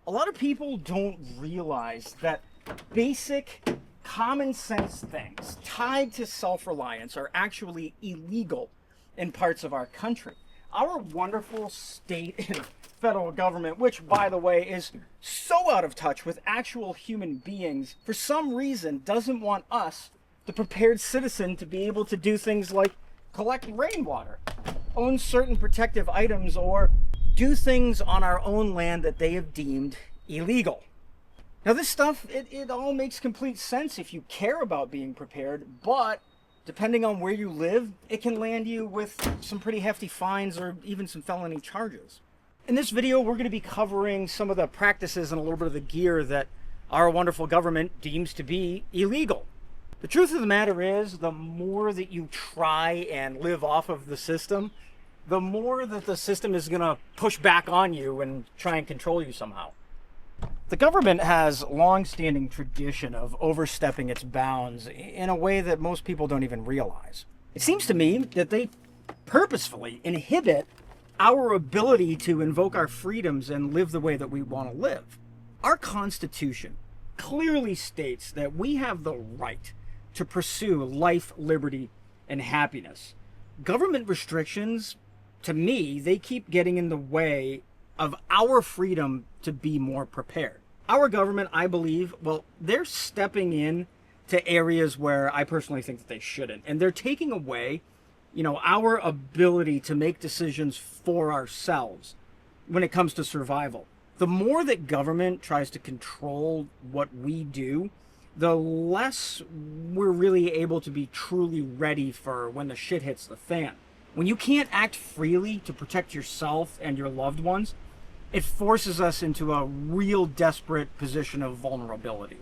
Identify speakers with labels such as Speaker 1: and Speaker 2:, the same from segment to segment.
Speaker 1: A lot of people don't realize that basic common sense things tied to self-reliance are actually illegal in parts of our country. Our wonderful state and federal government, which by the way is so out of touch with actual human beings, for some reason doesn't want us, the prepared citizen, to be able to do things like collect rainwater, own certain protective items, or do things on our own land that they have deemed illegal. Now this stuff, it all makes complete sense if you care about being prepared, but depending on where you live, it can land you with some pretty hefty fines or even some felony charges. In this video, we're going to be covering some of the practices and a little bit of the gear that our wonderful government deems to be illegal. The truth of the matter is, the more that you try and live off of the system, the more that the system is going to push back on you and try and control you somehow. The government has long-standing tradition of overstepping its bounds in a way that most people don't even realize. It seems to me that they purposefully inhibit our ability to invoke our freedoms and live the way that we want to live. Our Constitution clearly states that we have the right to pursue life, liberty, and happiness. Government restrictions, to me, they keep getting in the way of our freedom to be more prepared. Our government, I believe, well, they're stepping in to areas where I personally think that they shouldn't. And they're taking away, our ability to make decisions for ourselves when it comes to survival. The more that government tries to control what we do, the less we're really able to be truly ready for when the shit hits the fan. When you can't act freely to protect yourself and your loved ones, it forces us into a real desperate position of vulnerability.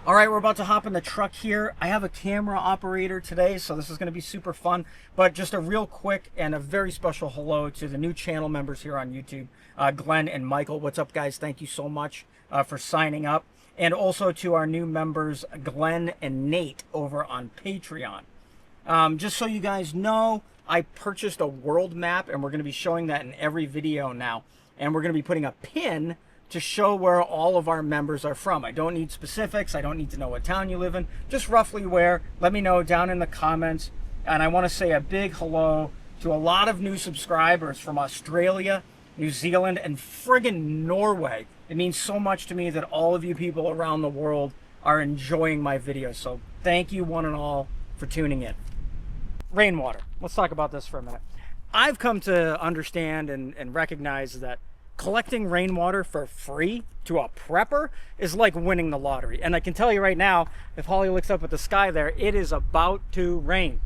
Speaker 1: All right, we're about to hop in the truck here. I have a camera operator today, so this is going to be super fun. But just a real quick and a very special hello to the new channel members here on YouTube, Glenn and Michael. What's up, guys? Thank you so much for signing up. And also to our new members, Glenn and Nate, over on Patreon. Just so you guys know, I purchased a world map, and we're going to be showing that in every video now. And we're going to be putting a pin to show where all of our members are from. I don't need specifics. I don't need to know what town you live in. Just roughly where. Let me know down in the comments. And I want to say a big hello to a lot of new subscribers from Australia, New Zealand, and friggin' Norway. It means so much to me that all of you people around the world are enjoying my videos. So thank you one and all for tuning in. Rainwater. Let's talk about this for a minute. I've come to understand and recognize that collecting rainwater for free to a prepper is like winning the lottery. And I can tell you right now, if Holly looks up at the sky there, it is about to rain.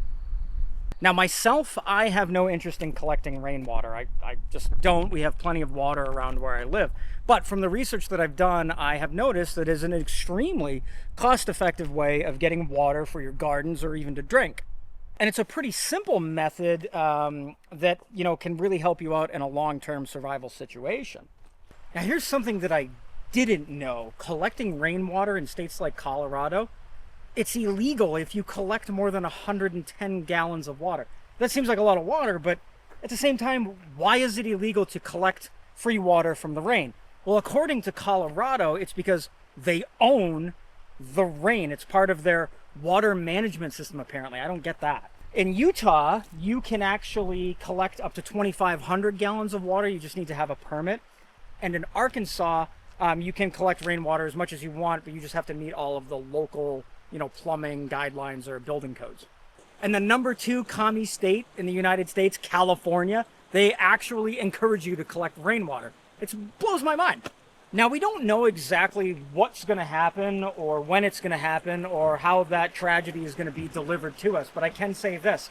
Speaker 1: Now myself, I have no interest in collecting rainwater. I just don't. We have plenty of water around where I live. But from the research that I've done, I have noticed that it is an extremely cost-effective way of getting water for your gardens or even to drink. And it's a pretty simple method that, can really help you out in a long-term survival situation. Now, here's something that I didn't know. Collecting rainwater in states like Colorado, it's illegal if you collect more than 110 gallons of water. That seems like a lot of water, but at the same time, why is it illegal to collect free water from the rain? Well, according to Colorado, it's because they own the rain. It's part of their water management system, apparently. I don't get that. In Utah, you can actually collect up to 2,500 gallons of water. You just need to have a permit. And in Arkansas, you can collect rainwater as much as you want, but you just have to meet all of the local, plumbing guidelines or building codes. And the number 2 commie state in the United States, California, they actually encourage you to collect rainwater. It blows my mind. Now, we don't know exactly what's going to happen or when it's going to happen or how that tragedy is going to be delivered to us, but I can say this.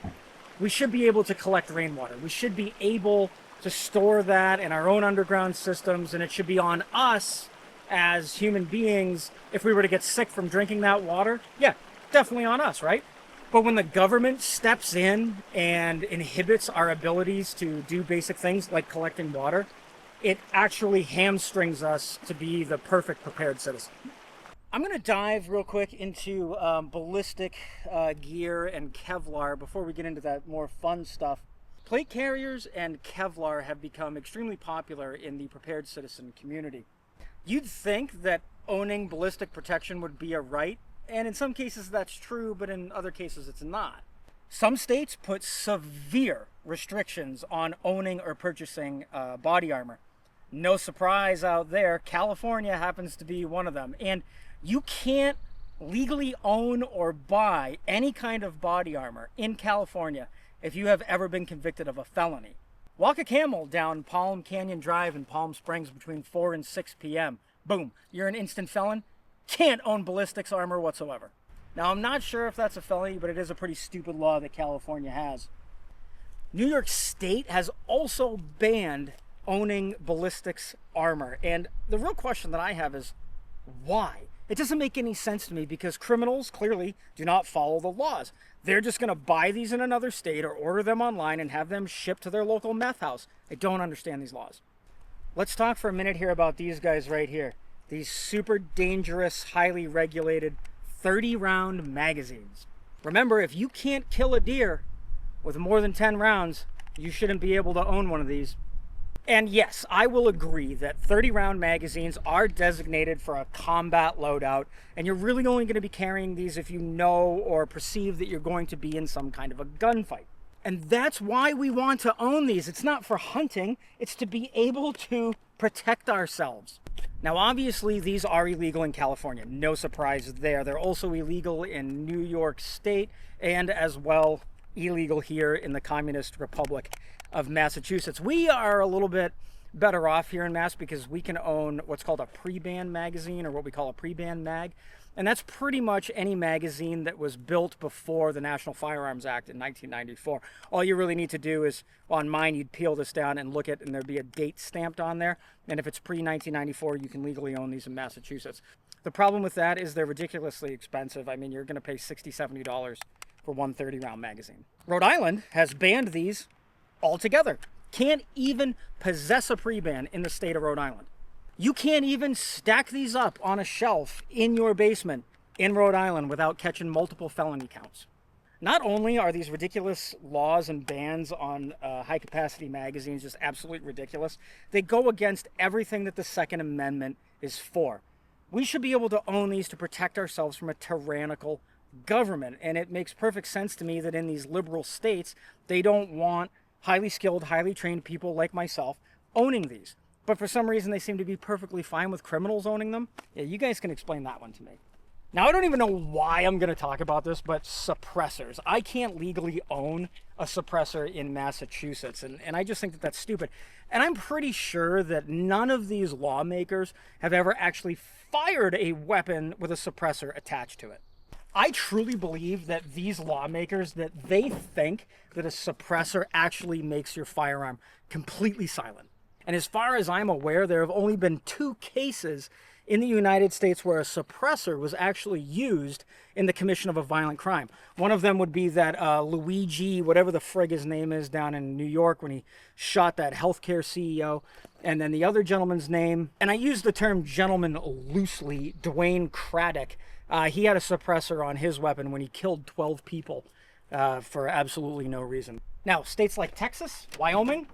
Speaker 1: We should be able to collect rainwater. We should be able to store that in our own underground systems, and it should be on us as human beings if we were to get sick from drinking that water. Yeah, definitely on us, right? But when the government steps in and inhibits our abilities to do basic things like collecting water, it actually hamstrings us to be the perfect prepared citizen. I'm going to dive real quick into ballistic gear and Kevlar before we get into that more fun stuff. Plate carriers and Kevlar have become extremely popular in the prepared citizen community. You'd think that owning ballistic protection would be a right, and in some cases that's true, but in other cases it's not. Some states put severe restrictions on owning or purchasing body armor. No surprise out there, California happens to be one of them. And you can't legally own or buy any kind of body armor in California if you have ever been convicted of a felony. Walk a camel down Palm Canyon Drive in Palm Springs between 4 and 6 p.m. Boom, you're an instant felon. Can't own ballistics armor whatsoever. Now, I'm not sure if that's a felony, but it is a pretty stupid law that California has. New York State has also banned owning ballistics armor. And the real question that I have is, why? It doesn't make any sense to me because criminals clearly do not follow the laws. They're just going to buy these in another state or order them online and have them shipped to their local meth house. I don't understand these laws. Let's talk for a minute here about these guys right here. These super dangerous, highly regulated 30-round magazines. Remember, if you can't kill a deer with more than 10 rounds, you shouldn't be able to own one of these. And yes, I will agree that 30-round magazines are designated for a combat loadout, and you're really only going to be carrying these if you know or perceive that you're going to be in some kind of a gunfight. And that's why we want to own these. It's not for hunting, it's to be able to protect ourselves. Now, obviously, these are illegal in California. No surprise there. They're also illegal in New York State and as well illegal here in the Communist Republic of Massachusetts. We are a little bit better off here in Mass because we can own what's called a pre-ban magazine, or what we call a pre-ban mag. And that's pretty much any magazine that was built before the National Firearms Act in 1994. All you really need to do is, on mine, you'd peel this down and look at, and there'd be a date stamped on there. And if it's pre-1994, you can legally own these in Massachusetts. The problem with that is they're ridiculously expensive. I mean, you're going to pay $60, $70 for one 30-round magazine. Rhode Island has banned these altogether. Can't even possess a pre-ban in the state of Rhode Island. You can't even stack these up on a shelf in your basement in Rhode Island without catching multiple felony counts. Not only are these ridiculous laws and bans on high-capacity magazines just absolutely ridiculous, they go against everything that the Second Amendment is for. We should be able to own these to protect ourselves from a tyrannical government, and it makes perfect sense to me that in these liberal states, they don't want highly skilled, highly trained people like myself owning these. But for some reason, they seem to be perfectly fine with criminals owning them. Yeah, you guys can explain that one to me. Now, I don't even know why I'm going to talk about this, but suppressors. I can't legally own a suppressor in Massachusetts, and I just think that that's stupid. And I'm pretty sure that none of these lawmakers have ever actually fired a weapon with a suppressor attached to it. I truly believe that these lawmakers, that they think that a suppressor actually makes your firearm completely silent. And as far as I'm aware, there have only been 2 cases in the United States where a suppressor was actually used in the commission of a violent crime. One of them would be that Luigi, whatever the frig his name is, down in New York when he shot that healthcare CEO. And then the other gentleman's name, and I use the term gentleman loosely, Dwayne Craddock. He had a suppressor on his weapon when he killed 12 people for absolutely no reason. Now, states like Texas, Wyoming,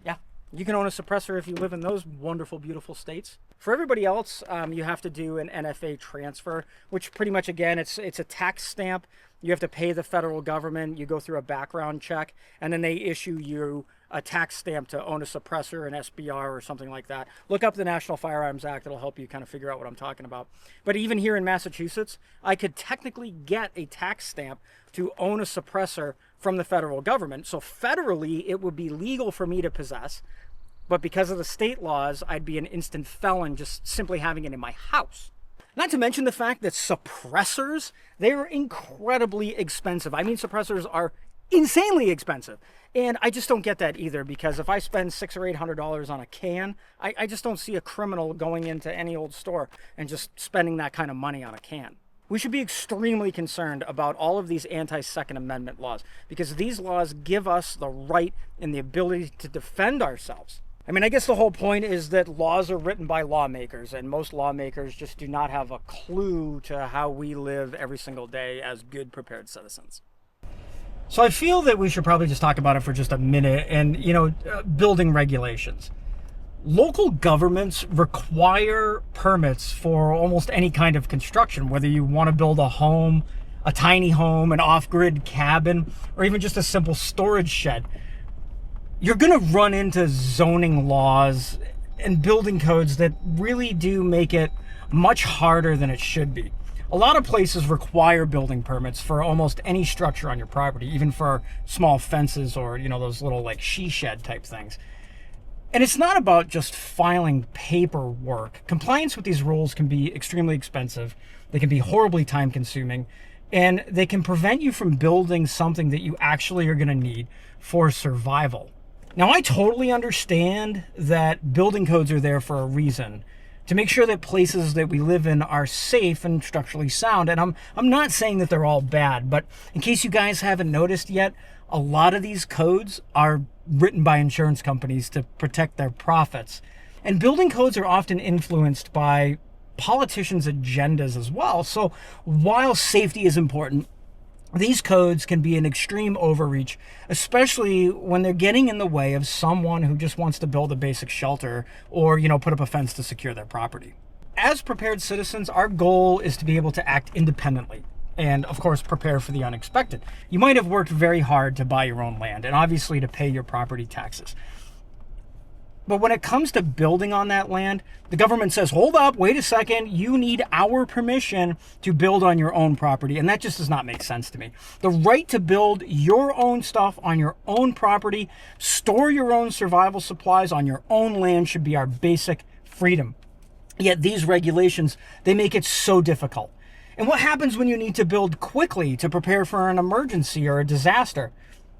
Speaker 1: yeah, you can own a suppressor if you live in those wonderful, beautiful states. For everybody else, you have to do an NFA transfer, which pretty much, again, it's a tax stamp. You have to pay the federal government. You go through a background check, and then they issue you a tax stamp to own a suppressor, an SBR, or something like that. Look up the National Firearms Act. It'll help you kind of figure out what I'm talking about. But even here in Massachusetts, I could technically get a tax stamp to own a suppressor from the federal government. So federally, it would be legal for me to possess. But because of the state laws, I'd be an instant felon just simply having it in my house. Not to mention the fact that suppressors, they're incredibly expensive. I mean, suppressors are insanely expensive. And I just don't get that either, because if I spend $600 or $800 on a can, I just don't see a criminal going into any old store and just spending that kind of money on a can. We should be extremely concerned about all of these anti-Second Amendment laws, because these laws give us the right and the ability to defend ourselves. I mean, I guess the whole point is that laws are written by lawmakers, and most lawmakers just do not have a clue to how we live every single day as good, prepared citizens. So I feel that we should probably just talk about it for just a minute and, building regulations. Local governments require permits for almost any kind of construction, whether you want to build a home, a tiny home, an off-grid cabin, or even just a simple storage shed. You're going to run into zoning laws and building codes that really do make it much harder than it should be. A lot of places require building permits for almost any structure on your property, even for small fences or, those little like she shed type things. And it's not about just filing paperwork. Compliance with these rules can be extremely expensive. They can be horribly time consuming, and they can prevent you from building something that you actually are going to need for survival. Now, I totally understand that building codes are there for a reason, to make sure that places that we live in are safe and structurally sound. And I'm not saying that they're all bad, but in case you guys haven't noticed yet, a lot of these codes are written by insurance companies to protect their profits. And building codes are often influenced by politicians' agendas as well. So while safety is important, these codes can be an extreme overreach, especially when they're getting in the way of someone who just wants to build a basic shelter or, put up a fence to secure their property. As prepared citizens, our goal is to be able to act independently and, of course, prepare for the unexpected. You might have worked very hard to buy your own land and obviously to pay your property taxes. But when it comes to building on that land, the government says, hold up, wait a second, you need our permission to build on your own property. And that just does not make sense to me. The right to build your own stuff on your own property, store your own survival supplies on your own land should be our basic freedom. Yet these regulations, they make it so difficult. And what happens when you need to build quickly to prepare for an emergency or a disaster?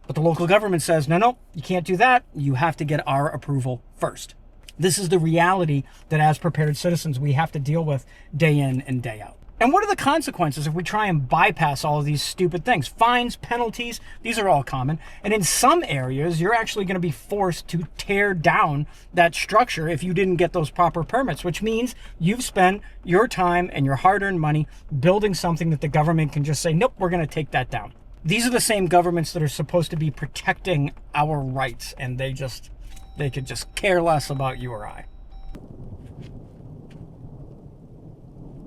Speaker 1: But the local government says, no, you can't do that. You have to get our approval first. This is the reality that as prepared citizens, we have to deal with day in and day out. And what are the consequences if we try and bypass all of these stupid things? Fines, penalties, these are all common. And in some areas, you're actually going to be forced to tear down that structure if you didn't get those proper permits, which means you've spent your time and your hard-earned money building something that the government can just say, nope, we're going to take that down. These are the same governments that are supposed to be protecting our rights, and they could just care less about you or I.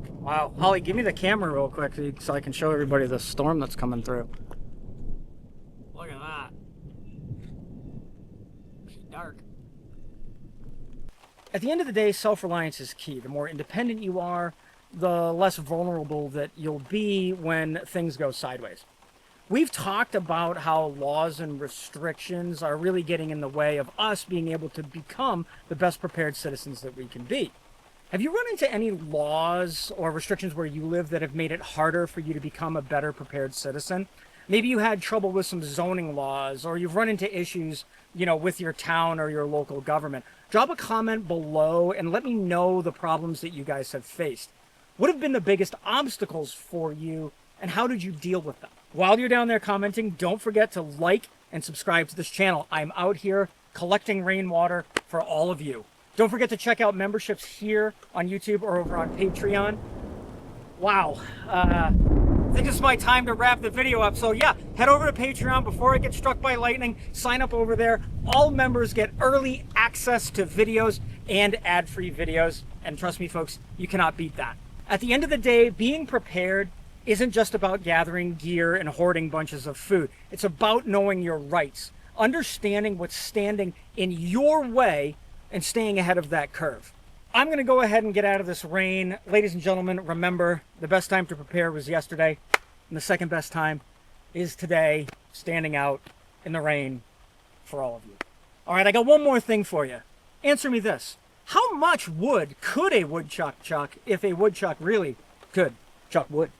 Speaker 1: Wow. Holly, give me the camera real quick so I can show everybody the storm that's coming through. Look at that. It's dark. At the end of the day, self-reliance is key. The more independent you are, the less vulnerable that you'll be when things go sideways. We've talked about how laws and restrictions are really getting in the way of us being able to become the best prepared citizens that we can be. Have you run into any laws or restrictions where you live that have made it harder for you to become a better prepared citizen? Maybe you had trouble with some zoning laws, or you've run into issues, with your town or your local government. Drop a comment below and let me know the problems that you guys have faced. What have been the biggest obstacles for you, and how did you deal with them? While you're down there commenting, don't forget to like and subscribe to this channel. I'm out here collecting rainwater for all of you. Don't forget to check out memberships here on YouTube or over on Patreon. Wow. I think it's my time to wrap the video up. So yeah, head over to Patreon before I get struck by lightning. Sign up over there. All members get early access to videos and ad-free videos. And trust me, folks, you cannot beat that. At the end of the day, being prepared isn't just about gathering gear and hoarding bunches of food. It's about knowing your rights, understanding what's standing in your way, and staying ahead of that curve. I'm going to go ahead and get out of this rain. Ladies and gentlemen, remember, the best time to prepare was yesterday, and the second best time is today, standing out in the rain for all of you. All right, I got one more thing for you. Answer me this. How much wood could a woodchuck chuck if a woodchuck really could chuck wood?